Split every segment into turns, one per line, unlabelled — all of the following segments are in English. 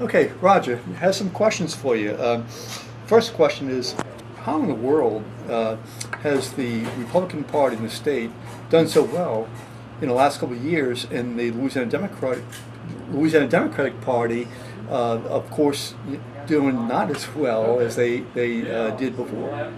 Okay, Roger, I have some questions for you. First question is, how in the world has the Republican Party in the state done so well in the last couple of years, and the Louisiana Democratic Party, of course, doing not as well as they did before?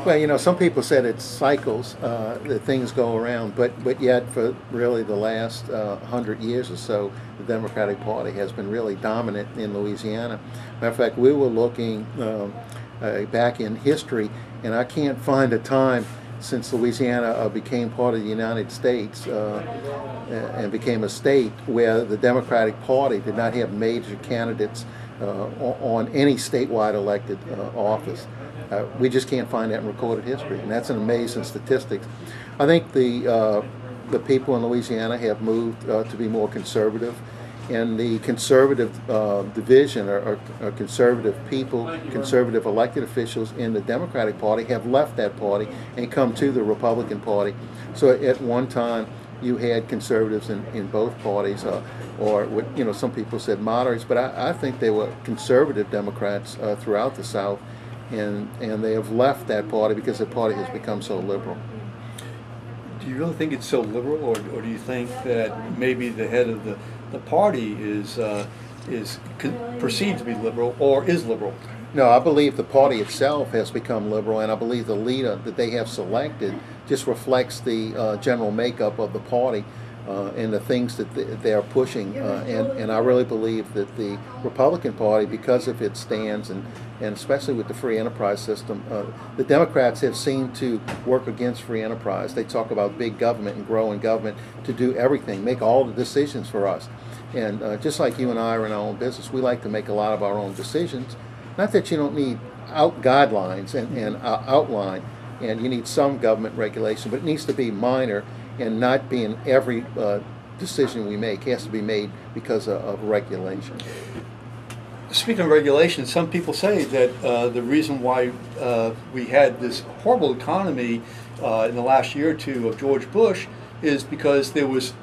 Well, some people said it's cycles, that things go around, but yet for really the last 100 years or so, the Democratic Party has been really dominant in Louisiana. Matter of fact, we were looking back in history, and I can't find a time since Louisiana became part of the United States and became a state where the Democratic Party did not have major candidates on any statewide elected office. We just can't find that in recorded history, and that's an amazing statistic. I think the people in Louisiana have moved to be more conservative, and the conservative division or conservative people, conservative elected officials in the Democratic Party have left that party and come to the Republican Party. So at one time you had conservatives in both parties, or what some people said moderates, but I think they were conservative Democrats throughout the South, and they have left that party because the party has become so liberal.
Do you really think it's so liberal, or do you think that maybe the head of the party is perceived to be liberal or is liberal?
No, I believe the party itself has become liberal, and I believe the leader that they have selected just reflects the general makeup of the party and the things that they are pushing. And I really believe that the Republican Party, because of its stands and especially with the free enterprise system, the Democrats have seemed to work against free enterprise. They talk about big government and growing government to do everything, make all the decisions for us. And just like you and I are in our own business, we like to make a lot of our own decisions. Not that you don't need guidelines and outline, and you need some government regulation, but it needs to be minor and not be in every decision we make. It has to be made because of regulation.
Speaking of regulation, some people say that the reason why we had this horrible economy in the last year or two of George Bush is because there was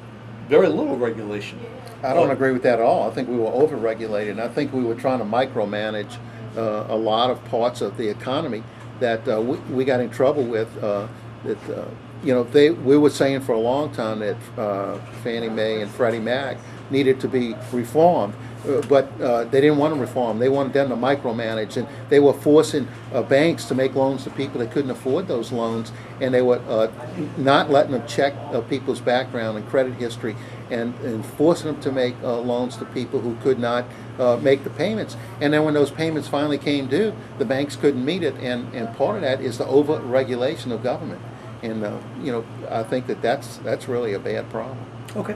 very little regulation.
I don't agree with that at all. I think we were overregulated, and I think we were trying to micromanage a lot of parts of the economy that we got in trouble with. We were saying for a long time that Fannie Mae and Freddie Mac needed to be reformed, but they didn't want to reform. They wanted them to micromanage, and they were forcing banks to make loans to people that couldn't afford those loans, and they were not letting them check people's background and credit history, and forcing them to make loans to people who could not make the payments. And then when those payments finally came due, the banks couldn't meet it, and part of that is the over-regulation of government. And I think that's really a bad problem.
Okay.